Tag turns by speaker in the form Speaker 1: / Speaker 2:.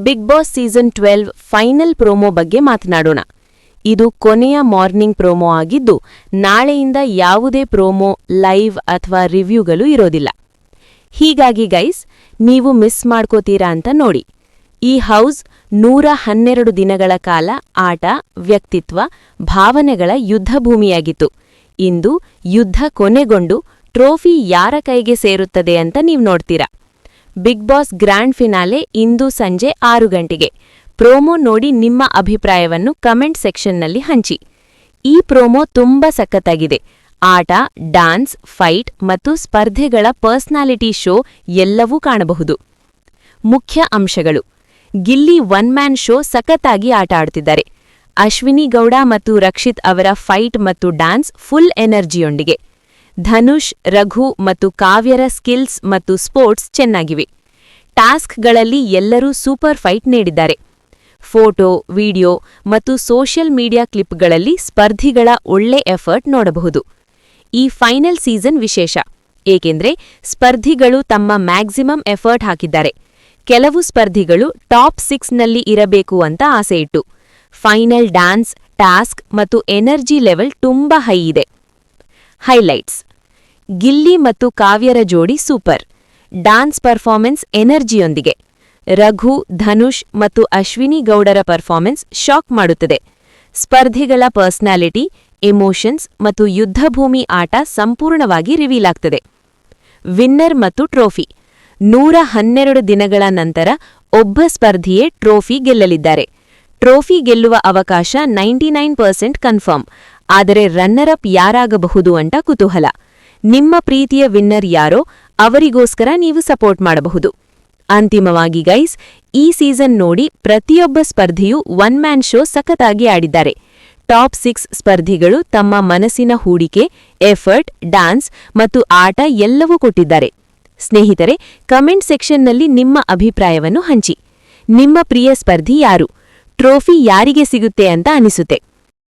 Speaker 1: Big Boss season 12 final promo ಬಗ್ಗೆ ಮಾತನಾಡೋಣ. ಇದು ಕೊನೆಯ ಮಾರ್ನಿಂಗ್ ಪ್ರೋಮೋ ಆಗಿದ್ದು, ನಾಳೆಯಿಂದ ಯಾವುದೇ ಪ್ರೋಮೋ, ಲೈವ್ ಅಥವಾ ರಿವ್ಯೂಗಳು ಇರೋದಿಲ್ಲ. ಹೀಗಾಗಿ ಗೈಸ್, ನೀವು ಮಿಸ್ ಮಾಡ್ಕೋತೀರಾ ಅಂತ ನೋಡಿ. ಈ ಹೌಸ್ 112 ದಿನಗಳ ಕಾಲ ಆಟ, ವ್ಯಕ್ತಿತ್ವ, ಭಾವನೆಗಳ ಯುದ್ಧಭೂಮಿಯಾಗಿತ್ತು. ಇಂದು ಯುದ್ಧ ಕೊನೆಗೊಂಡು ಟ್ರೋಫಿ ಯಾರ ಕೈಗೆ ಸೇರುತ್ತದೆ ಅಂತ ನೀವು ನೋಡ್ತೀರಾ. ಬಿಗ್ ಬಾಸ್ ಗ್ರ್ಯಾಂಡ್ ಫಿನಾಲೆ ಇಂದು ಸಂಜೆ 6 ಗಂಟೆಗೆ. ಪ್ರೋಮೋ ನೋಡಿ ನಿಮ್ಮ ಅಭಿಪ್ರಾಯವನ್ನು ಕಮೆಂಟ್ ಸೆಕ್ಷನ್ನಲ್ಲಿ ಹಂಚಿ. ಈ ಪ್ರೋಮೋ ತುಂಬಾ ಸಖತ್ತಾಗಿದೆ. ಆಟ, ಡಾನ್ಸ್, ಫೈಟ್ ಮತ್ತು ಸ್ಪರ್ಧೆಗಳ ಪರ್ಸನಾಲಿಟಿ ಶೋ ಎಲ್ಲವೂ ಕಾಣಬಹುದು. ಮುಖ್ಯ ಅಂಶಗಳು: ಗಿಲ್ಲಿ ಒನ್ ಮ್ಯಾನ್ ಶೋ ಸಖತ್ತಾಗಿ ಆಟ ಆಡ್ತಿದ್ದಾರೆ. ಅಶ್ವಿನಿ ಗೌಡ ಮತ್ತು ರಕ್ಷಿತ್ ಅವರ ಫೈಟ್ ಮತ್ತು ಡ್ಯಾನ್ಸ್ ಫುಲ್ ಎನರ್ಜಿಯೊಂದಿಗೆ. ಧನುಷ್, ರಘು ಮತ್ತು ಕಾವ್ಯರ ಸ್ಕಿಲ್ಸ್ ಮತ್ತು ಸ್ಪೋರ್ಟ್ಸ್ ಚೆನ್ನಾಗಿವೆ. ಟಾಸ್ಕ್ಗಳಲ್ಲಿ ಎಲ್ಲರೂ ಸೂಪರ್ ಫೈಟ್ ನೀಡಿದ್ದಾರೆ. ಫೋಟೋ, ವಿಡಿಯೋ ಮತ್ತು ಸೋಷಿಯಲ್ ಮೀಡಿಯಾ ಕ್ಲಿಪ್ಗಳಲ್ಲಿ ಸ್ಪರ್ಧಿಗಳ ಒಳ್ಳೆ ಎಫರ್ಟ್ ನೋಡಬಹುದು. ಈ ಫೈನಲ್ ಸೀಸನ್ ವಿಶೇಷ, ಏಕೆಂದ್ರೆ ಸ್ಪರ್ಧಿಗಳು ತಮ್ಮ ಮ್ಯಾಕ್ಸಿಮಮ್ ಎಫರ್ಟ್ ಹಾಕಿದ್ದಾರೆ. ಕೆಲವು ಸ್ಪರ್ಧಿಗಳು ಟಾಪ್ 6ನಲ್ಲಿ ಇರಬೇಕು ಅಂತ ಆಸೆಯಿಟ್ಟು. ಫೈನಲ್ ಡ್ಯಾನ್ಸ್, ಟಾಸ್ಕ್ ಮತ್ತು ಎನರ್ಜಿ ಲೆವೆಲ್ ತುಂಬಾ ಹೈ ಇದೆ. ಹೈಲೈಟ್ಸ್: ಗಿಲ್ಲಿ ಮತ್ತು ಕಾವ್ಯರ ಜೋಡಿ ಸೂಪರ್. ಡಾನ್ಸ್ ಪರ್ಫಾರ್ಮೆನ್ಸ್ ಎನರ್ಜಿಯೊಂದಿಗೆ. ರಘು, ಧನುಷ್ ಮತ್ತು ಅಶ್ವಿನಿ ಗೌಡರ ಪರ್ಫಾರ್ಮೆನ್ಸ್ ಶಾಕ್ ಮಾಡುತ್ತದೆ. ಸ್ಪರ್ಧಿಗಳ ಪರ್ಸನಾಲಿಟಿ, ಎಮೋಷನ್ಸ್ ಮತ್ತು ಯುದ್ಧಭೂಮಿ ಆಟ ಸಂಪೂರ್ಣವಾಗಿ ರಿವೀಲ್ ಆಗ್ತದೆ. ವಿನ್ನರ್ ಮತ್ತು ಟ್ರೋಫಿ: 112 ದಿನಗಳ ನಂತರ ಒಬ್ಬ ಸ್ಪರ್ಧಿಯೇ ಟ್ರೋಫಿ ಗೆಲ್ಲಲಿದ್ದಾರೆ. ಟ್ರೋಫಿ ಗೆಲ್ಲುವ ಅವಕಾಶ 99% ಕನ್ಫರ್ಮ್. ಆದರೆ ರನ್ನರ್ ಅಪ್ ಯಾರಾಗಬಹುದು ಅಂತ ಕುತೂಹಲ. ನಿಮ್ಮ ಪ್ರೀತಿಯ ವಿನ್ನರ್ ಯಾರೋ ಅವರಿಗೋಸ್ಕರ ನೀವು ಸಪೋರ್ಟ್ ಮಾಡಬಹುದು. ಅಂತಿಮವಾಗಿ ಗೈಸ್, ಈ ಸೀಸನ್ ನೋಡಿ ಪ್ರತಿಯೊಬ್ಬ ಸ್ಪರ್ಧಿಯೂ ಒನ್ ಮ್ಯಾನ್ ಶೋ ಸಖತ್ತಾಗಿ ಆಡಿದ್ದಾರೆ. ಟಾಪ್ 6 ಸ್ಪರ್ಧಿಗಳು ತಮ್ಮ ಮನಸ್ಸಿನ ಹೂಡಿಕೆ, ಎಫರ್ಟ್, ಡ್ಯಾನ್ಸ್ ಮತ್ತು ಆಟ ಎಲ್ಲವೂ ಕೊಟ್ಟಿದ್ದಾರೆ. ಸ್ನೇಹಿತರೆ, ಕಮೆಂಟ್ ಸೆಕ್ಷನ್ನಲ್ಲಿ ನಿಮ್ಮ ಅಭಿಪ್ರಾಯವನ್ನು ಹಂಚಿ. ನಿಮ್ಮ ಪ್ರಿಯ ಸ್ಪರ್ಧಿ ಯಾರು? ಟ್ರೋಫಿ ಯಾರಿಗೆ ಸಿಗುತ್ತೆ ಅಂತ ಅನಿಸುತ್ತೆ?